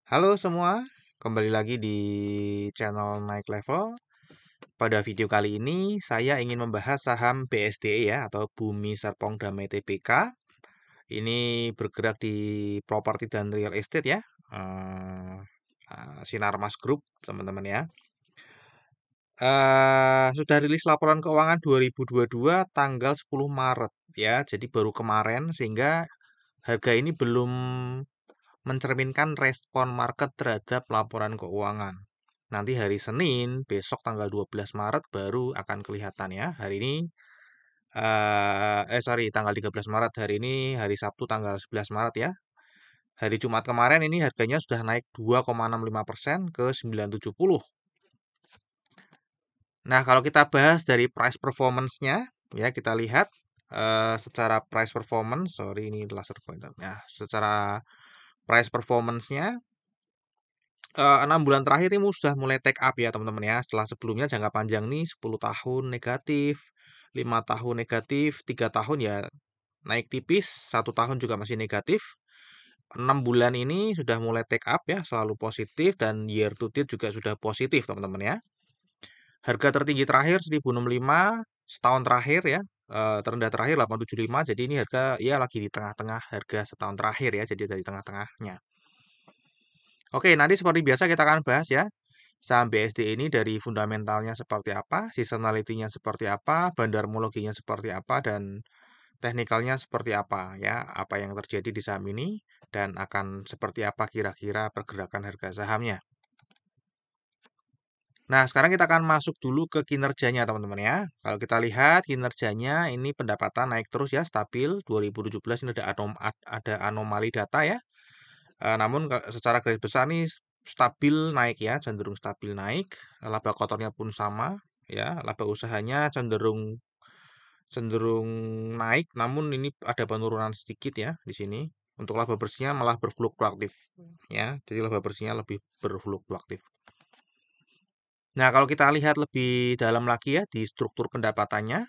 Halo semua, kembali lagi di channel Naik Level. Pada video kali ini saya ingin membahas saham BSDE ya atau Bumi Serpong Damai Tbk. Ini bergerak di properti dan real estate ya. Eh, Sinarmas Group teman-teman ya. Sudah rilis laporan keuangan 2022 tanggal 10 Maret ya. Jadi baru kemarin sehingga harga ini belum mencerminkan respon market terhadap laporan keuangan. Nanti hari Senin, besok tanggal 12 Maret baru akan kelihatan ya. Hari ini, tanggal 13 Maret. Hari ini hari Sabtu tanggal 11 Maret ya. Hari Jumat kemarin ini harganya sudah naik 2,65% ke 970. Nah, kalau kita bahas dari price performance-nya, ya kita lihat secara price performance, sorry ini laser pointer. Ya, secara price performance-nya 6 bulan terakhir ini sudah mulai take up ya teman-teman ya. Setelah sebelumnya jangka panjang nih 10 tahun negatif, 5 tahun negatif, 3 tahun ya naik tipis, 1 tahun juga masih negatif. 6 bulan ini sudah mulai take up ya, selalu positif dan year to date juga sudah positif teman-teman ya. Harga tertinggi terakhir 1065 setahun terakhir ya. Terendah terakhir 875. Jadi ini harga ya lagi di tengah-tengah harga setahun terakhir ya, jadi dari tengah-tengahnya. Oke, nanti seperti biasa kita akan bahas ya. Saham BSD ini dari fundamentalnya seperti apa, seasonality-nya seperti apa, bandarmologinya seperti apa, dan teknikalnya seperti apa ya, apa yang terjadi di saham ini, dan akan seperti apa kira-kira pergerakan harga sahamnya. Nah, sekarang kita akan masuk dulu ke kinerjanya teman-teman ya. Kalau kita lihat kinerjanya ini pendapatan naik terus ya, stabil. 2017 ini ada anomali data ya. Namun secara garis besar nih stabil naik ya, cenderung stabil naik. Laba kotornya pun sama ya, laba usahanya cenderung cenderung naik, namun ini ada penurunan sedikit ya di sini. Untuk laba bersihnya malah berfluktuatif ya, jadi laba bersihnya lebih berfluktuatif. Nah, kalau kita lihat lebih dalam lagi ya di struktur pendapatannya,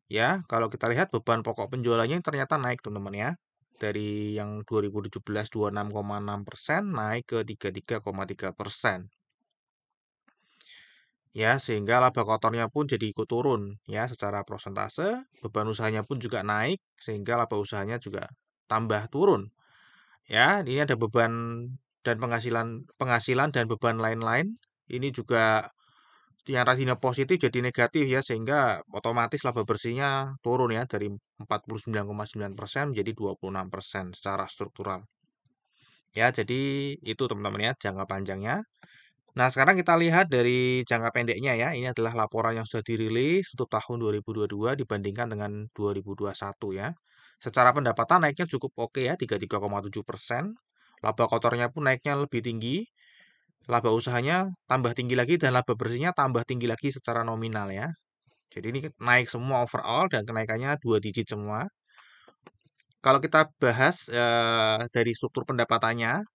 ya, kalau kita lihat beban pokok penjualannya ternyata naik teman-teman ya. Dari yang 2017 26,6% naik ke 33,3%. Ya, sehingga laba kotornya pun jadi ikut turun ya secara prosentase, beban usahanya pun juga naik sehingga laba usahanya juga tambah turun. Ya, ini ada beban dan penghasilan penghasilan dan beban lain-lain. Ini juga yang tadinya positif jadi negatif ya sehingga otomatis laba bersihnya turun ya dari 49,9% menjadi 26% secara struktural. Ya, jadi itu teman-teman ya jangka panjangnya. Nah, sekarang kita lihat dari jangka pendeknya ya. Ini adalah laporan yang sudah dirilis untuk tahun 2022 dibandingkan dengan 2021 ya. Secara pendapatan naiknya cukup oke ya, 33,7%. Laba kotornya pun naiknya lebih tinggi. Laba usahanya tambah tinggi lagi dan laba bersihnya tambah tinggi lagi secara nominal ya. Jadi ini naik semua overall dan kenaikannya 2 digit semua. Kalau kita bahas dari struktur pendapatannya,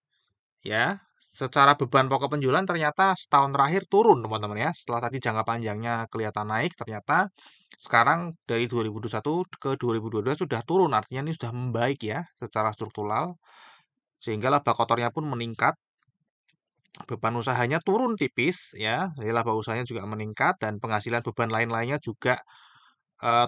ya, secara beban pokok penjualan ternyata setahun terakhir turun teman-teman ya. Setelah tadi jangka panjangnya kelihatan naik, ternyata sekarang dari 2021 ke 2022 sudah turun. Artinya ini sudah membaik ya secara struktural. Sehingga laba kotornya pun meningkat. Beban usahanya turun tipis ya. Jadi laba usahanya juga meningkat dan penghasilan beban lain-lainnya juga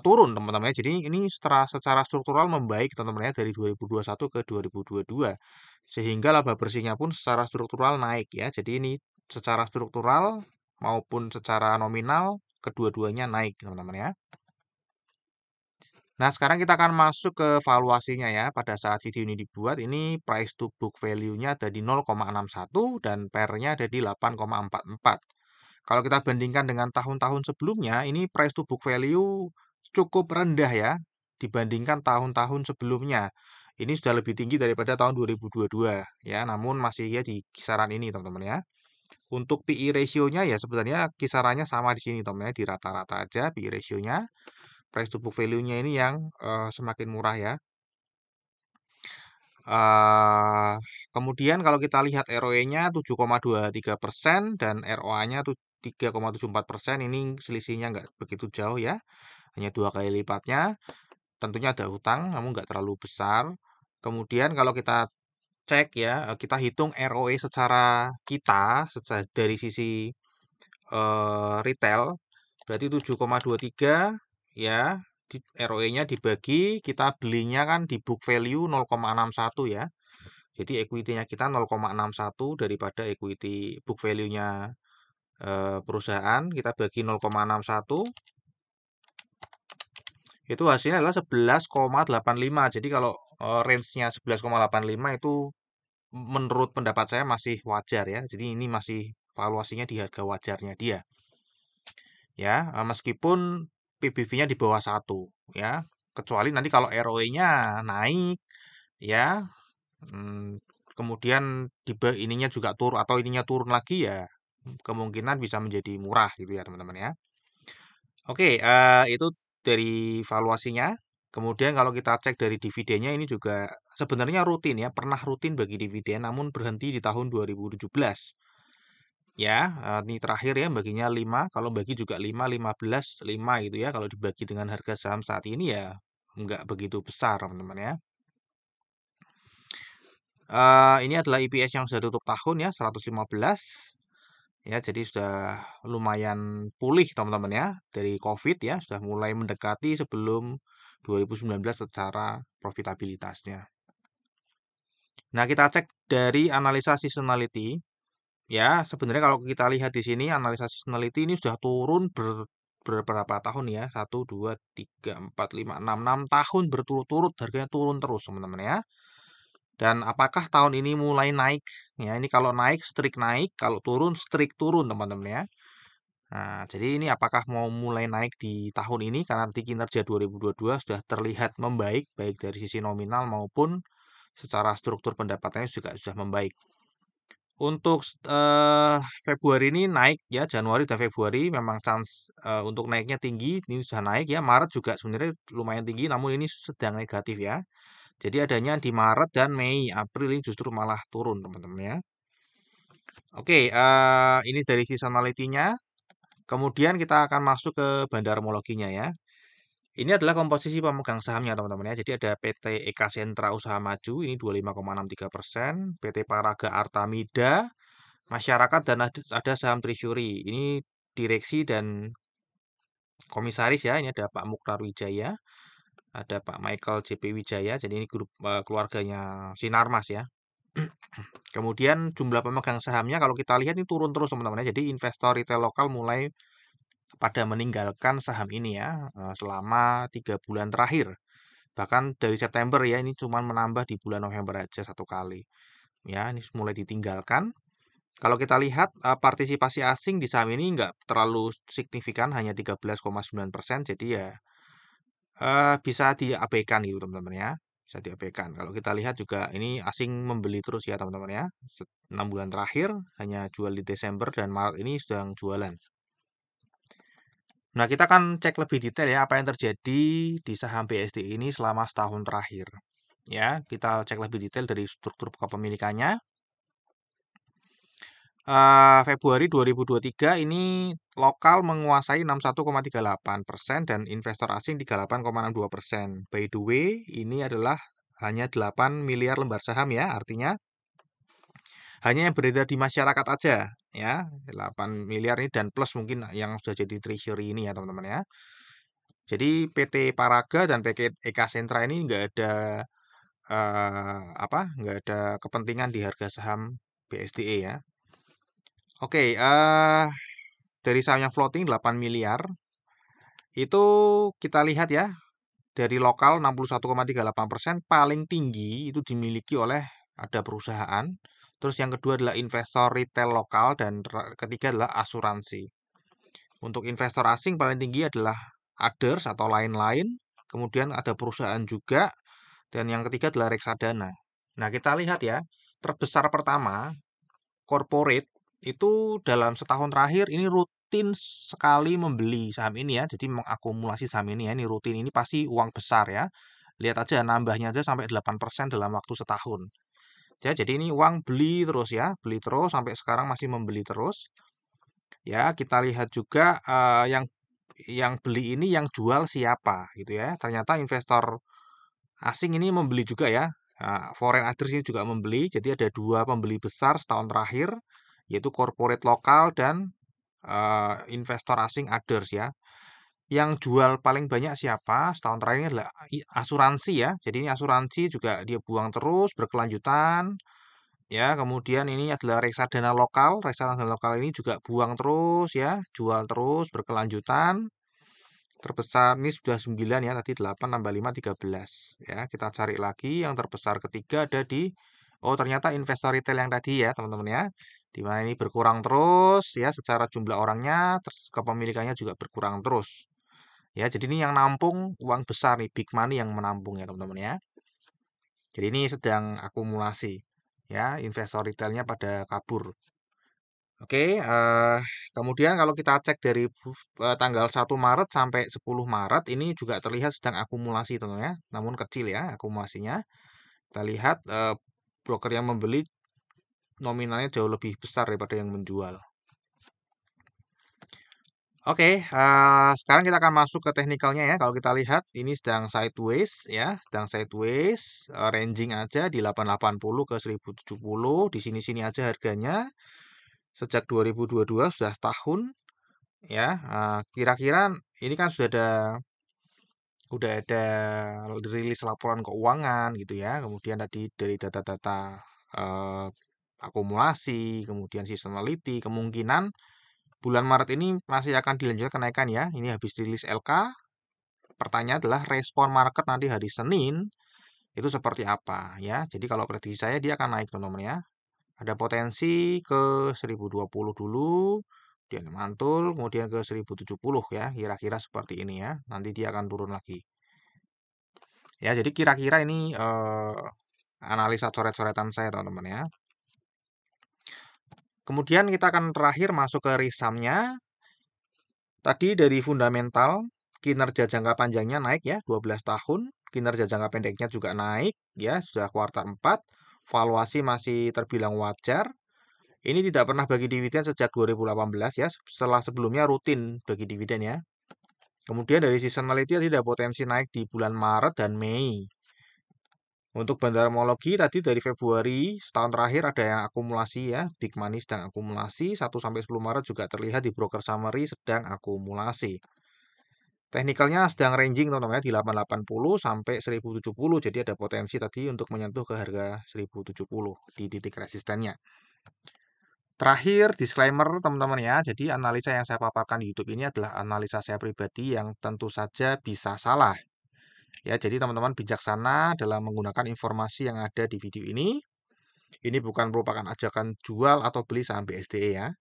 turun teman-teman ya. Jadi ini secara struktural membaik teman-teman ya dari 2021 ke 2022. Sehingga laba bersihnya pun secara struktural naik ya. Jadi ini secara struktural maupun secara nominal kedua-duanya naik teman-teman ya. Nah, sekarang kita akan masuk ke valuasinya ya. Pada saat video ini dibuat, ini price to book value-nya ada di 0,61 dan PER-nya ada di 8,44. Kalau kita bandingkan dengan tahun-tahun sebelumnya, ini price to book value cukup rendah ya dibandingkan tahun-tahun sebelumnya. Ini sudah lebih tinggi daripada tahun 2022 ya, namun masih ya di kisaran ini teman-teman ya. Untuk PE ratio-nya ya sebenarnya kisarannya sama di sini teman-teman ya, di rata-rata aja PE ratio-nya. Price to book value-nya ini yang semakin murah ya. Eh, Kemudian kalau kita lihat ROE-nya 7,23% dan ROA-nya 3,74%, ini selisihnya nggak begitu jauh ya, hanya 2 kali lipatnya. Tentunya ada hutang, namun nggak terlalu besar. Kemudian kalau kita cek ya, kita hitung ROE secara dari sisi retail, berarti 7,23 ya, ROE-nya dibagi, kita belinya kan di book value 0,61 ya. Jadi equity-nya kita 0,61 daripada equity book value-nya perusahaan, kita bagi 0,61, itu hasilnya adalah 11,85. Jadi kalau range-nya 11,85 itu menurut pendapat saya masih wajar ya. Jadi ini masih valuasinya di harga wajarnya dia. Ya, meskipun PBV-nya di bawah 1 ya. Kecuali nanti kalau ROE-nya naik ya, kemudian ininya juga turun atau ininya turun lagi ya, kemungkinan bisa menjadi murah gitu ya teman-teman ya. Oke, itu dari valuasinya. Kemudian kalau kita cek dari dividennya ini juga sebenarnya rutin ya, pernah rutin bagi dividen namun berhenti di tahun 2017. Ya, ini terakhir ya baginya 5, kalau bagi juga 5, 15, 5 gitu ya. Kalau dibagi dengan harga saham saat ini ya nggak begitu besar teman-teman ya. Ini adalah EPS yang sudah tutup tahun ya, 115. Ya, jadi sudah lumayan pulih teman-teman ya dari COVID ya, sudah mulai mendekati sebelum 2019 secara profitabilitasnya. Nah, kita cek dari analisa seasonality. Ya, sebenarnya kalau kita lihat di sini analisa seasonality ini sudah turun beberapa tahun ya. 1, 2, 3, 4, 5, 6 tahun berturut-turut harganya turun terus teman-teman ya. Dan apakah tahun ini mulai naik? Ya, ini kalau naik, strik naik. Kalau turun, strik turun, teman-teman ya. Nah, jadi ini apakah mau mulai naik di tahun ini? Karena nanti kinerja 2022 sudah terlihat membaik, baik dari sisi nominal maupun secara struktur pendapatannya juga sudah membaik. Untuk Februari ini naik ya, Januari dan Februari memang chance untuk naiknya tinggi, ini sudah naik ya. Maret juga sebenarnya lumayan tinggi, namun ini sedang negatif ya. Jadi adanya di Maret dan Mei, April ini justru malah turun teman-teman ya. Oke, ini dari seasonality-nya. Kemudian kita akan masuk ke bandarmologinya ya. Ini adalah komposisi pemegang sahamnya teman-teman ya. Jadi ada PT Eka Sentra Usaha Maju, ini 25,63%, PT Paraga Artamida, Masyarakat, dan ada saham Treasury. Ini direksi dan komisaris ya. Ini ada Pak Mukhtar Wijaya, ada Pak Michael JP Wijaya. Jadi ini grup keluarganya Sinarmas ya. Kemudian jumlah pemegang sahamnya kalau kita lihat ini turun terus teman-teman ya. Jadi investor retail lokal mulai pada meninggalkan saham ini ya selama 3 bulan terakhir. Bahkan dari September ya ini cuma menambah di bulan November aja 1 kali. Ya ini mulai ditinggalkan. Kalau kita lihat partisipasi asing di saham ini nggak terlalu signifikan, hanya 13,9%. Jadi ya bisa diabaikan gitu teman-teman ya. Bisa diabaikan. Kalau kita lihat juga ini asing membeli terus ya teman-teman ya. 6 bulan terakhir hanya jual di Desember dan Maret ini sedang jualan. Nah, kita akan cek lebih detail ya apa yang terjadi di saham BSD ini selama setahun terakhir. Ya, kita cek lebih detail dari struktur kepemilikannya. Februari 2023 ini lokal menguasai 61,38% dan investor asing 38,62%. By the way, ini adalah hanya 8 miliar lembar saham ya, artinya hanya yang beredar di masyarakat aja ya, 8 miliar ini dan plus mungkin yang sudah jadi treasury ini ya teman-teman ya. Jadi PT Paraga dan PT Eka Sentra ini nggak ada nggak ada kepentingan di harga saham BSDE ya. Oke, dari saham yang floating 8 miliar itu kita lihat ya, dari lokal 61,38% paling tinggi itu dimiliki oleh ada perusahaan. Terus yang kedua adalah investor retail lokal dan ketiga adalah asuransi. Untuk investor asing paling tinggi adalah others atau lain-lain. Kemudian ada perusahaan juga. Dan yang ketiga adalah reksadana. Nah, kita lihat ya. Terbesar pertama, corporate, itu dalam setahun terakhir ini rutin sekali membeli saham ini ya. Jadi mengakumulasi saham ini ya. Ini rutin, ini pasti uang besar ya. Lihat aja nambahnya aja sampai 8% dalam waktu setahun. Ya, jadi ini uang beli terus ya. Beli terus sampai sekarang masih membeli terus. Ya, kita lihat juga yang beli ini yang jual siapa gitu ya. Ternyata investor asing ini membeli juga ya. Foreign others ini juga membeli, jadi ada dua pembeli besar setahun terakhir, yaitu corporate lokal dan investor asing others ya. Yang jual paling banyak siapa setahun terakhir ini adalah asuransi ya. Jadi ini asuransi juga dia buang terus berkelanjutan. Ya, kemudian ini adalah reksadana lokal. Reksadana lokal ini juga buang terus ya, jual terus berkelanjutan. Terbesar ini sudah 9 ya, tadi 8 tambah 5 13 ya. Kita cari lagi yang terbesar ketiga ada di ternyata investor retail yang tadi ya, teman-teman ya. Di mana ini berkurang terus ya secara jumlah orangnya, kepemilikannya juga berkurang terus. Ya, jadi ini yang nampung uang besar nih, big money yang menampung ya, teman-teman ya. Jadi ini sedang akumulasi ya, investor retailnya pada kabur. Oke, kemudian kalau kita cek dari tanggal 1 Maret sampai 10 Maret ini juga terlihat sedang akumulasi teman-teman ya, namun kecil ya akumulasinya. Kita lihat broker yang membeli nominalnya jauh lebih besar daripada yang menjual. Oke, sekarang kita akan masuk ke teknikalnya ya. Kalau kita lihat ini sedang sideways ya, sedang sideways, ranging aja di 880 ke 1070, di sini-sini aja harganya. Sejak 2022 sudah setahun ya. Kira-kira ini kan udah ada rilis laporan keuangan gitu ya. Kemudian tadi dari data-data eh, akumulasi, kemudian seasonality, kemungkinan bulan Maret ini masih akan dilanjutkan kenaikan ya. Ini habis rilis LK. Pertanyaan adalah respon market nanti hari Senin itu seperti apa ya. Jadi kalau prediksi saya dia akan naik teman-teman ya. Ada potensi ke 1020 dulu, kemudian mantul, kemudian ke 1070 ya. Kira-kira seperti ini ya. Nanti dia akan turun lagi. Ya, jadi kira-kira ini analisa coret-coretan saya teman-teman ya. Kemudian kita akan terakhir masuk ke risamnya. Tadi dari fundamental, kinerja jangka panjangnya naik ya, 12 tahun. Kinerja jangka pendeknya juga naik ya, sudah kuartal 4. Valuasi masih terbilang wajar. Ini tidak pernah bagi dividen sejak 2018 ya, setelah sebelumnya rutin bagi dividen ya. Kemudian dari seasonality tidak potensi naik di bulan Maret dan Mei. Untuk bandarmologi tadi dari Februari setahun terakhir ada yang akumulasi ya, big money sedang akumulasi, 1 sampai 10 Maret juga terlihat di broker summary sedang akumulasi. Teknikalnya sedang ranging teman-teman ya, di 880 sampai 1070, jadi ada potensi tadi untuk menyentuh ke harga 1070 di titik resistennya. Terakhir, disclaimer teman-teman ya, jadi analisa yang saya paparkan di YouTube ini adalah analisa saya pribadi yang tentu saja bisa salah. Ya, jadi teman-teman bijaksana dalam menggunakan informasi yang ada di video ini. Ini bukan merupakan ajakan jual atau beli saham BSDE ya.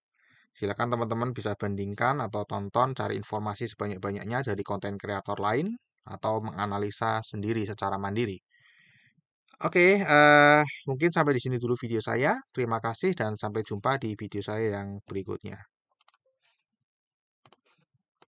Silakan teman-teman bisa bandingkan atau tonton cari informasi sebanyak-banyaknya dari konten kreator lain atau menganalisa sendiri secara mandiri. Oke, mungkin sampai di sini dulu video saya. Terima kasih dan sampai jumpa di video saya yang berikutnya.